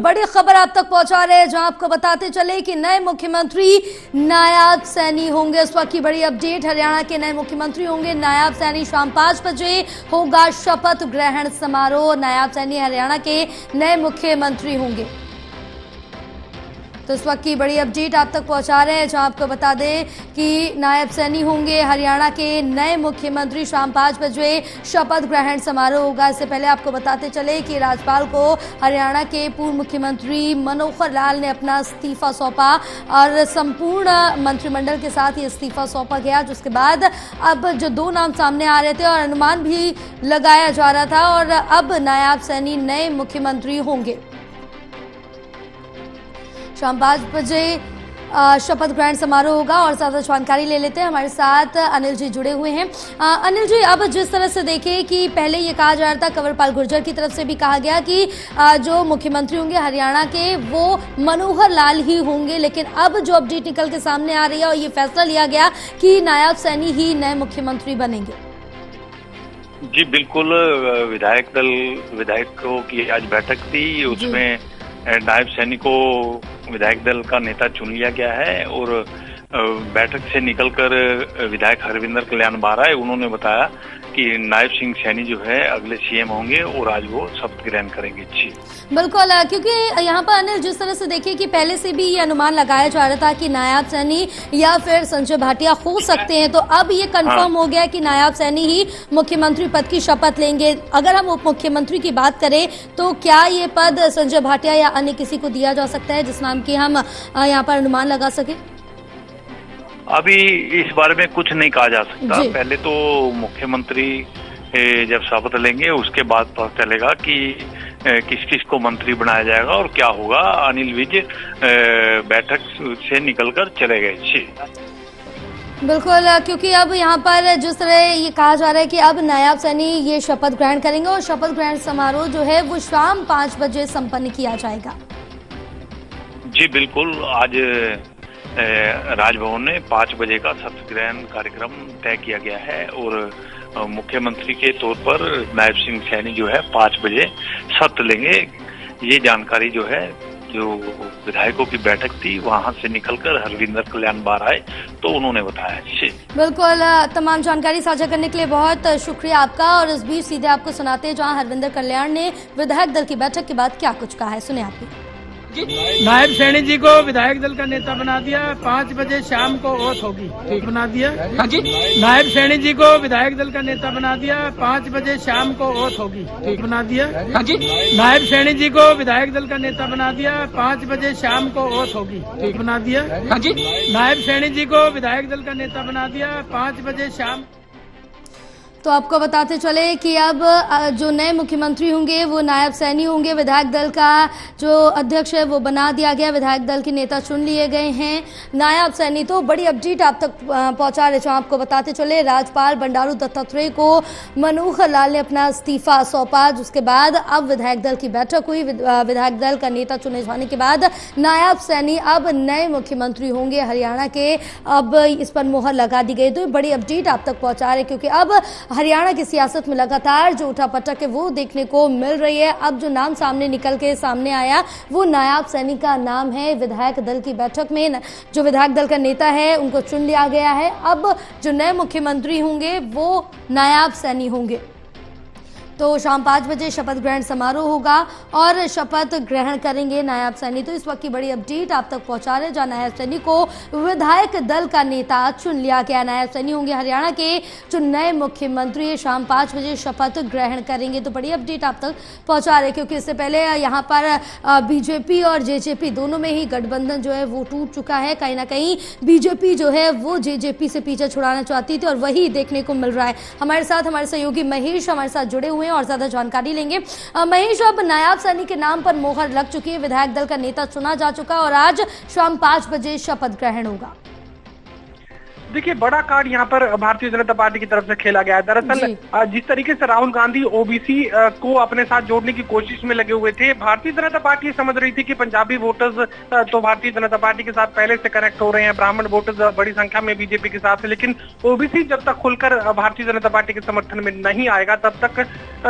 बड़ी खबर आप तक पहुंचा रहे हैं, जहां आपको बताते चले कि नए मुख्यमंत्री नायब सैनी होंगे। इस वक्त की बड़ी अपडेट, हरियाणा के नए मुख्यमंत्री होंगे नायब सैनी। शाम 5 बजे होगा शपथ ग्रहण समारोह। नायब सैनी हरियाणा के नए मुख्यमंत्री होंगे। तो इस वक्त की बड़ी अपडेट आप तक पहुंचा रहे हैं, जहां आपको बता दें कि नायब सैनी होंगे हरियाणा के नए मुख्यमंत्री। शाम 5 बजे शपथ ग्रहण समारोह होगा। इससे पहले आपको बताते चले कि राज्यपाल को हरियाणा के पूर्व मुख्यमंत्री मनोहर लाल ने अपना इस्तीफा सौंपा और संपूर्ण मंत्रिमंडल के साथ ये इस्तीफा सौंपा गया, जिसके बाद अब जो 2 नाम सामने आ रहे थे और अनुमान भी लगाया जा रहा था, और अब नायब सैनी नए मुख्यमंत्री होंगे। शाम 5 बजे शपथ ग्रहण समारोह होगा और ज्यादा जानकारी ले लेते हैं। हमारे साथ अनिल जी जुड़े हुए हैं। अनिल जी, अब जिस तरह से देखें कि पहले ये कहा जा रहा था, कंवरपाल गुर्जर की तरफ से भी कहा गया कि जो मुख्यमंत्री होंगे हरियाणा के वो मनोहर लाल ही होंगे, लेकिन अब जो अपडेट निकल के सामने आ रही है और ये फैसला लिया गया कि नायब सैनी ही नए मुख्यमंत्री बनेंगे। जी बिल्कुल, विधायकों की आज बैठक थी, उसमें नायब सैनी को विधायक दल का नेता चुन लिया गया है और बैठक से निकलकर विधायक हरविंदर कल्याण बाराए उन्होंने बताया कि नायब सिंह सैनी जो है अगले सीएम होंगे और आज वो शपथ ग्रहण करेंगे। जी बिल्कुल, क्योंकि यहाँ पर अनिल जिस तरह से देखिए कि पहले से भी ये अनुमान लगाया जा रहा था कि नायब सैनी या फिर संजय भाटिया हो सकते हैं, तो अब ये कंफर्म हो गया कि नायब सैनी ही मुख्यमंत्री पद की शपथ लेंगे। अगर हम उप मुख्यमंत्री की बात करें तो क्या ये पद संजय भाटिया या अन्य किसी को दिया जा सकता है, जिस नाम की हम यहाँ पर अनुमान लगा सके? अभी इस बारे में कुछ नहीं कहा जा सकता। पहले तो मुख्यमंत्री जब शपथ लेंगे उसके बाद पता चलेगा कि किस किस को मंत्री बनाया जाएगा और क्या होगा। अनिल विज बैठक से निकलकर चले गए। जी बिल्कुल, क्योंकि अब यहाँ पर जिस तरह ये कहा जा रहा है कि अब नायब सैनी ये शपथ ग्रहण करेंगे और शपथ ग्रहण समारोह जो है वो शाम 5 बजे संपन्न किया जाएगा। जी बिल्कुल, आज राजभवन में 5 बजे का शपथ ग्रहण कार्यक्रम तय किया गया है और मुख्यमंत्री के तौर पर नायब सिंह सैनी जो है 5 बजे शपथ लेंगे। ये जानकारी जो है, जो विधायकों की बैठक थी वहां से निकलकर हरविंदर कल्याण बाराए तो उन्होंने बताया। बिल्कुल, तमाम जानकारी साझा करने के लिए बहुत शुक्रिया आपका। और इस बीच सीधे आपको सुनाते हैं जहां हरविंदर कल्याण ने विधायक दल की बैठक के बाद क्या कुछ कहा है, सुने आप भी। नायब सैनी जी को विधायक दल का नेता बना दिया। 5 बजे शाम को ओथ होगी, ठीक बना दिया। हाँ जी, नायब सैनी जी को विधायक दल का नेता बना दिया। 5 बजे शाम को ओथ होगी, ठीक बना दिया। हाँ जी, नायब सैनी जी को विधायक दल का नेता बना दिया। 5 बजे शाम को ओथ होगी, ठीक बना दिया। हाँ जी, नायब सैनी जी को विधायक दल का नेता बना दिया। 5 बजे शाम। तो आपको बताते चले कि अब जो नए मुख्यमंत्री होंगे वो नायब सैनी होंगे। विधायक दल का जो अध्यक्ष है वो बना दिया गया, विधायक दल के नेता चुन लिए गए हैं नायब सैनी। तो बड़ी अपडेट आप तक पहुंचा रहे हैं। आपको बताते चले राज्यपाल बंडारू दत्तात्रेय को मनोहर लाल ने अपना इस्तीफा सौंपा, जिसके बाद अब विधायक दल की बैठक हुई। विधायक दल का नेता चुने जाने के बाद नायब सैनी अब नए मुख्यमंत्री होंगे हरियाणा के। अब इस पर मुहर लगा दी गई। तो बड़ी अपडेट आप तक पहुंचा रहे, क्योंकि अब हरियाणा की सियासत में लगातार जो उठापटक है वो देखने को मिल रही है। अब जो नाम निकल के सामने आया वो नायब सैनी का नाम है। विधायक दल की बैठक में जो विधायक दल का नेता है उनको चुन लिया गया है। अब जो नए मुख्यमंत्री होंगे वो नायब सैनी होंगे। तो शाम 5 बजे शपथ ग्रहण समारोह होगा और शपथ ग्रहण करेंगे नायब सैनी। तो इस वक्त की बड़ी अपडेट आप तक पहुंचा रहे, जहां नायब सैनी को विधायक दल का नेता चुन लिया गया। नायब सैनी होंगे हरियाणा के जो नए मुख्यमंत्री। शाम 5 बजे शपथ ग्रहण करेंगे। तो बड़ी अपडेट आप तक पहुंचा रहे, क्योंकि इससे पहले यहाँ पर बीजेपी और जेजेपी दोनों में ही गठबंधन जो है वो टूट चुका है। कहीं ना कहीं बीजेपी जो है वो जेजेपी से पीछे छुड़ाना चाहती थी और वही देखने को मिल रहा है। हमारे साथ हमारे सहयोगी महेश हमारे साथ जुड़े हुए और ज्यादा जानकारी लेंगे। महेश, अब नायब सैनी के नाम पर मोहर लग चुकी है, विधायक दल का नेता चुना जा चुका और आज शाम 5 बजे शपथ ग्रहण होगा। देखिए, बड़ा कार्ड यहाँ पर भारतीय जनता पार्टी की तरफ से खेला गया है। दरअसल जिस तरीके से राहुल गांधी ओबीसी को अपने साथ जोड़ने की कोशिश में लगे हुए थे, भारतीय जनता पार्टी समझ रही थी कि पंजाबी वोटर्स तो भारतीय जनता पार्टी के साथ पहले से कनेक्ट हो रहे हैं, ब्राह्मण वोटर्स बड़ी संख्या में बीजेपी के साथ है, लेकिन ओबीसी जब तक खुलकर भारतीय जनता पार्टी के समर्थन में नहीं आएगा तब तक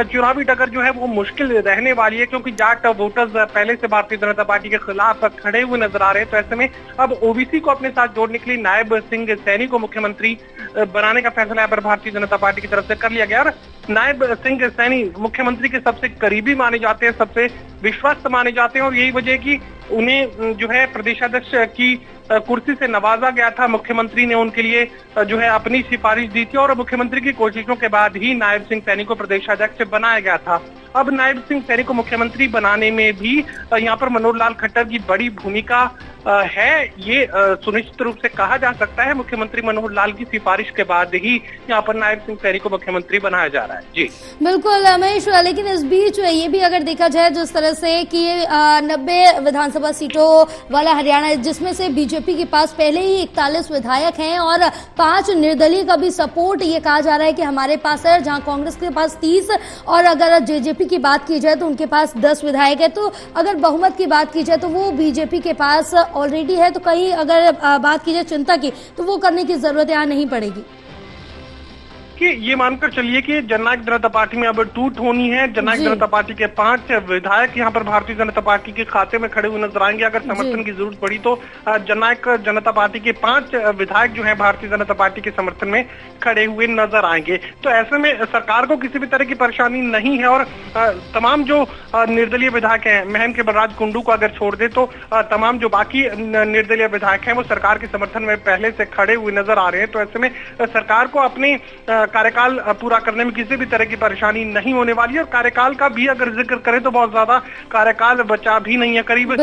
चुनावी टक्कर जो है वो मुश्किल रहने वाली है, क्योंकि जाट वोटर्स पहले से भारतीय जनता पार्टी के खिलाफ खड़े हुए नजर आ रहे हैं। तो ऐसे में अब ओबीसी को अपने साथ जोड़ने के लिए नायब सिंह सैनी को मुख्यमंत्री बनाने का फैसला यहाँ पर भारतीय जनता पार्टी की तरफ से कर लिया गया। और नायब सिंह सैनी मुख्यमंत्री के सबसे करीबी माने जाते हैं, सबसे विश्वस्त माने जाते हैं, और यही वजह कि उन्हें जो है प्रदेशाध्यक्ष की कुर्सी से नवाजा गया था। मुख्यमंत्री ने उनके लिए जो है अपनी सिफारिश दी थी और मुख्यमंत्री की कोशिशों के बाद ही नायब सिंह सैनी को प्रदेशाध्यक्ष बनाया गया था। अब नायब सिंह सैनी को मुख्यमंत्री बनाने में भी यहाँ पर मनोहर लाल खट्टर की बड़ी भूमिका है, ये सुनिश्चित रूप से कहा जा सकता है। मुख्यमंत्री मनोहर लाल की सिफारिश के बाद ही यहाँ पर नायब सिंह सैनी को मुख्यमंत्री बनाया जा रहा है। जी बिल्कुल महेश, लेकिन इस बीच ये भी अगर देखा जाए जिस तरह से कि 90 विधानसभा सीटों वाला हरियाणा, जिसमें से बीजेपी के पास पहले ही 41 विधायक हैं और 5 निर्दलीय का भी सपोर्ट ये कहा जा रहा है कि हमारे पास है, जहां कांग्रेस के पास 30 और अगर जेजेपी की बात की जाए तो उनके पास 10 विधायक है। तो अगर बहुमत की बात की जाए तो वो बीजेपी के पास ऑलरेडी है, तो कहीं अगर बात की जाए चिंता की तो वो करने की जरूरत यहाँ नहीं पड़ेगी। कि ये मानकर चलिए कि जननायक जनता पार्टी में अब टूट होनी है। जननायक जनता पार्टी के 5 विधायक यहाँ पर भारतीय जनता पार्टी के खाते में खड़े हुए नजर आएंगे। अगर समर्थन की जरूरत पड़ी तो जननायक जनता पार्टी के 5 विधायक जो है भारतीय जनता पार्टी के समर्थन में खड़े हुए नजर आएंगे। तो ऐसे में सरकार को किसी भी तरह की परेशानी नहीं है और तमाम जो निर्दलीय विधायक हैं, महम के बलराज कुंडू को अगर छोड़ दे तो तमाम जो बाकी निर्दलीय विधायक हैं वो सरकार के समर्थन में पहले से खड़े हुए नजर आ रहे हैं। तो ऐसे में सरकार को अपने कार्यकाल पूरा करने में किसी भी तरह की परेशानी नहीं होने वाली है। और कार्यकाल का भी अगर जिक्र करें तो बहुत ज्यादा कार्यकाल बचा भी नहीं है, करीब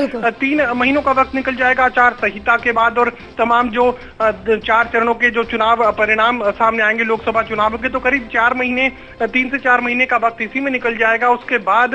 3 महीनों का वक्त निकल जाएगा आचार संहिता के बाद और तमाम जो 4 चरणों के जो चुनाव परिणाम सामने आएंगे लोकसभा चुनावों के, तो करीब 4 महीने 3 से 4 महीने का वक्त इसी में निकल जाएगा। उसके बाद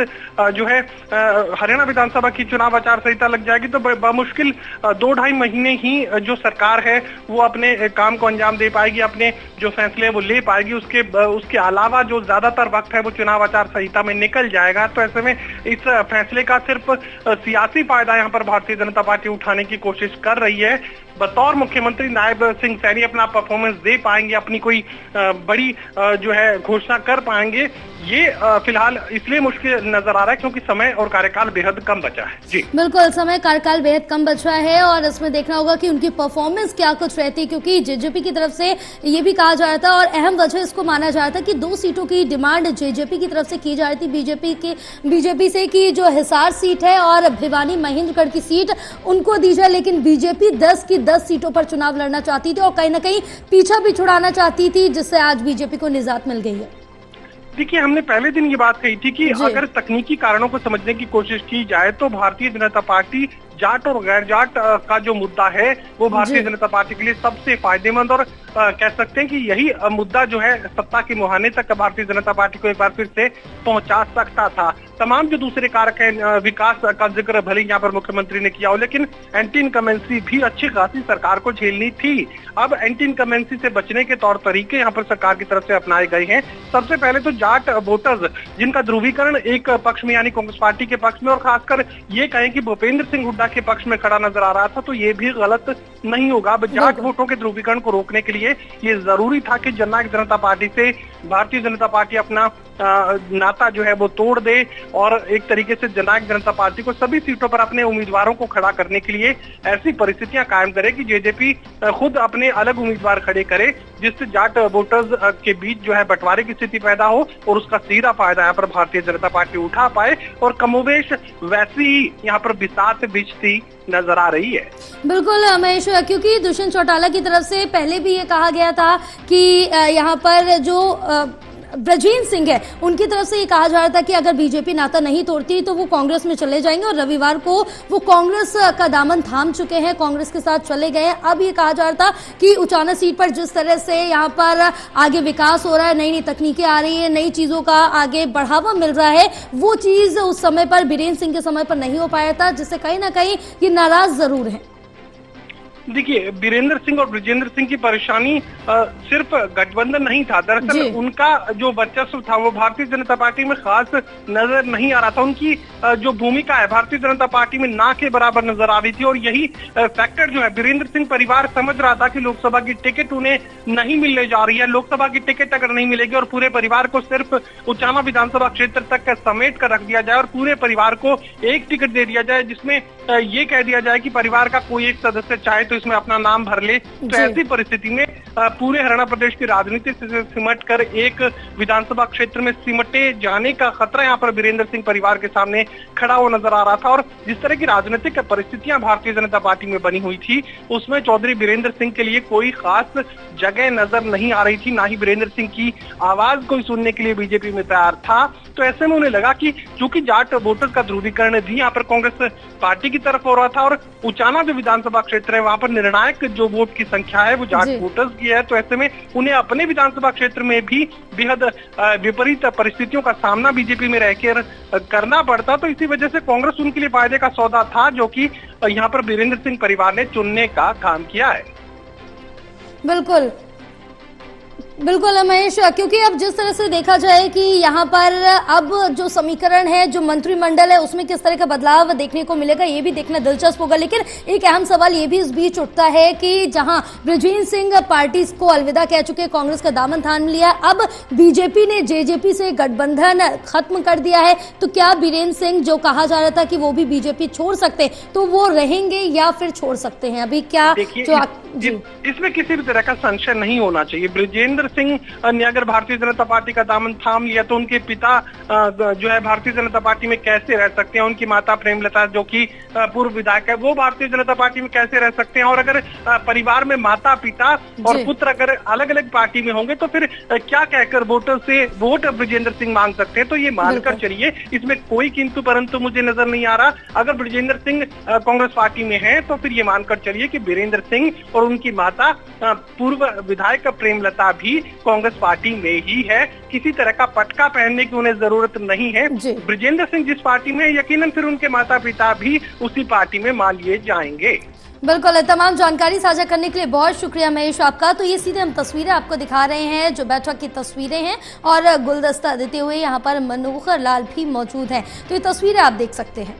जो है हरियाणा विधानसभा की चुनाव आचार संहिता लग जाएगी। तो बमुश्किल 2-2.5 महीने ही जो सरकार है वो अपने काम को अंजाम दे पाएगी, अपने जो फैसले वो ले पाएगी। उसके अलावा जो ज्यादातर वक्त है वो चुनाव आचार संहिता में निकल जाएगा। तो ऐसे में इस फैसले का सिर्फ सियासी फायदा यहाँ पर भारतीय जनता पार्टी उठाने की कोशिश कर रही है। बतौर मुख्यमंत्री नायब सिंह सैनी अपना परफॉर्मेंस दे पाएंगे, अपनी कोई बड़ी जो है घोषणा कर पाएंगे, ये फिलहाल इसलिए मुश्किल नजर आ रहा है क्योंकि समय और कार्यकाल बेहद कम बचा है। जी बिल्कुल, समय कार्यकाल बेहद कम बचा है और इसमें देखना होगा कि उनकी परफॉर्मेंस क्या कुछ रहती है, क्योंकि जेजेपी की तरफ से ये भी कहा जा रहा था और अहम वजह इसको माना जा रहा था कि 2 सीटों की डिमांड जेजेपी की तरफ से की जा रही थी बीजेपी से कि जो हिसार सीट है और भिवानी महेंद्रगढ़ की सीट उनको दी जाए, लेकिन बीजेपी 10 की 10 सीटों पर चुनाव लड़ना चाहती थी और कहीं ना कहीं पीछा भी छुड़ाना चाहती थी, जिससे आज बीजेपी को निजात मिल गई है। देखिए, हमने पहले दिन ये बात कही थी कि अगर तकनीकी कारणों को समझने की कोशिश की जाए तो भारतीय जनता पार्टी जाट और गैर जाट का जो मुद्दा है वो भारतीय जनता पार्टी के लिए सबसे फायदेमंद और कह सकते हैं कि यही मुद्दा जो है सत्ता के मुहाने तक भारतीय जनता पार्टी को एक बार फिर से पहुंचा सकता था। तमाम जो दूसरे कारक हैं, विकास का जिक्र भले यहाँ पर मुख्यमंत्री ने किया हो, लेकिन एंटी इनकमेंसी भी अच्छी खासी सरकार को झेलनी थी। अब एंटी इनकमेंसी से बचने के तौर तरीके यहाँ पर सरकार की तरफ से अपनाए गए हैं। सबसे पहले तो जाट वोटर्स जिनका ध्रुवीकरण एक पक्ष में यानी कांग्रेस पार्टी के पक्ष में और खासकर ये कहें कि भूपेंद्र सिंह हुड्डा के पक्ष में खड़ा नजर आ रहा था, तो ये भी गलत नहीं होगा। अब जाट वोटों के ध्रुवीकरण को रोकने के लिए ये जरूरी था कि जननायक जनता पार्टी से भारतीय जनता पार्टी अपना नाता जो है वो तोड़ दे और एक तरीके से जननायक जनता पार्टी को सभी सीटों पर अपने उम्मीदवारों को खड़ा करने के लिए ऐसी परिस्थितियां कायम करे कि जेजेपी खुद अपने अलग उम्मीदवार खड़े करे, जिससे जाट वोटर्स के बीच जो है बंटवारे की स्थिति पैदा हो और उसका सीधा फायदा यहाँ पर भारतीय जनता पार्टी उठा पाए और कमोवेश वैसी ही यहाँ पर बिसात बिछती नजर आ रही है। बिल्कुल महेश, क्योंकि दुष्यंत चौटाला की तरफ से पहले भी ये कहा गया था कि यहाँ पर जो ब्रजेंद्र सिंह है उनकी तरफ से ये कहा जा रहा था कि अगर बीजेपी नाता नहीं तोड़ती तो वो कांग्रेस में चले जाएंगे और रविवार को वो कांग्रेस का दामन थाम चुके हैं, कांग्रेस के साथ चले गए हैं। अब ये कहा जा रहा था कि उचाना सीट पर जिस तरह से यहाँ पर आगे विकास हो रहा है, नई नई तकनीकें आ रही है, नई चीजों का आगे बढ़ावा मिल रहा है, वो चीज उस समय पर बीरेंद्र सिंह के समय पर नहीं हो पाया था, जिससे कहीं ना कहीं ये नाराज जरूर है। देखिए, वीरेंद्र सिंह और बृजेंद्र सिंह की परेशानी सिर्फ गठबंधन नहीं था। दरअसल उनका जो वर्चस्व था वो भारतीय जनता पार्टी में खास नजर नहीं आ रहा था। उनकी जो भूमिका है भारतीय जनता पार्टी में ना के बराबर नजर आ रही थी, और यही फैक्टर जो है वीरेंद्र सिंह परिवार समझ रहा था कि लोकसभा की टिकट उन्हें नहीं मिलने जा रही है। लोकसभा की टिकट अगर नहीं मिलेगी और पूरे परिवार को सिर्फ उचाना विधानसभा क्षेत्र तक समेट कर रख दिया जाए और पूरे परिवार को एक टिकट दे दिया जाए जिसमें ये कह दिया जाए कि परिवार का कोई एक सदस्य चाहे तो इसमें अपना नाम भर ले, तो ऐसी परिस्थिति में पूरे हरियाणा प्रदेश की राजनीति से सिमट कर एक विधानसभा क्षेत्र में सिमटे जाने का खतरा यहाँ पर वीरेंद्र सिंह परिवार के सामने खड़ा हुआ नजर आ रहा था। और जिस तरह की राजनीतिक परिस्थितियां भारतीय जनता पार्टी में बनी हुई थी उसमें चौधरी वीरेंद्र सिंह के लिए कोई खास जगह नजर नहीं आ रही थी, ना ही वीरेंद्र सिंह की आवाज कोई सुनने के लिए बीजेपी में तैयार था। तो ऐसे में उन्हें लगा कि चूंकि जाट वोटर्स का ध्रुवीकरण भी यहाँ पर कांग्रेस पार्टी की तरफ हो रहा था और उचाना जो विधानसभा क्षेत्र है वहां पर निर्णायक जो वोट की संख्या है वो जाट वोटर्स की है, तो ऐसे में उन्हें अपने विधानसभा क्षेत्र में भी बेहद विपरीत परिस्थितियों का सामना बीजेपी में रहकर करना पड़ता। तो इसी वजह से कांग्रेस उनके लिए फायदे का सौदा था, जो कि यहाँ पर वीरेंद्र सिंह परिवार ने चुनने का काम किया है। बिल्कुल बिल्कुल महेश, क्योंकि अब जिस तरह से देखा जाए कि यहाँ पर अब जो समीकरण है, जो मंत्रिमंडल है, उसमें किस तरह का बदलाव देखने को मिलेगा ये भी देखना दिलचस्प होगा। लेकिन एक अहम सवाल ये भी इस बीच उठता है कि जहां बृजेंद्र सिंह पार्टी को अलविदा कह चुके, कांग्रेस का दामन थाम लिया, अब बीजेपी ने जेजेपी से गठबंधन खत्म कर दिया है, तो क्या वीरेंद्र सिंह जो कहा जा रहा था कि वो भी बीजेपी छोड़ सकते हैं, तो वो रहेंगे या फिर छोड़ सकते हैं? अभी क्या इसमें किसी भी तरह का संशय नहीं होना चाहिए। बृजेंद्र सिंह ने अगर भारतीय जनता पार्टी का दामन थाम लिया तो उनके पिता जो है भारतीय जनता पार्टी में कैसे रह सकते हैं, उनकी माता प्रेमलता जो कि पूर्व विधायक है वो भारतीय जनता पार्टी में कैसे रह सकते हैं, और अगर परिवार में माता पिता और पुत्र अगर अलग अलग पार्टी में होंगे तो फिर क्या कहकर वोटर से वोट बृजेंद्र सिंह मांग सकते हैं। तो ये मानकर चलिए, इसमें कोई किंतु परंतु मुझे नजर नहीं आ रहा। अगर बृजेंद्र सिंह कांग्रेस पार्टी में है तो फिर ये मानकर चलिए कि वीरेंद्र सिंह और उनकी माता पूर्व विधायक प्रेमलता भी कांग्रेस पार्टी में ही है। किसी तरह का पटका पहनने की उन्हें जरूरत नहीं है। बृजेंद्र सिंह जिस पार्टी में, यकीनन फिर उनके माता पिता भी उसी पार्टी में मान लिए जाएंगे। बिल्कुल, तमाम जानकारी साझा करने के लिए बहुत शुक्रिया महेश आपका। तो ये सीधे हम तस्वीरें आपको दिखा रहे हैं, जो बैठक की तस्वीरें हैं, और गुलदस्ता देते हुए यहाँ पर मनोहर लाल भी मौजूद हैं, तो ये तस्वीरें आप देख सकते हैं।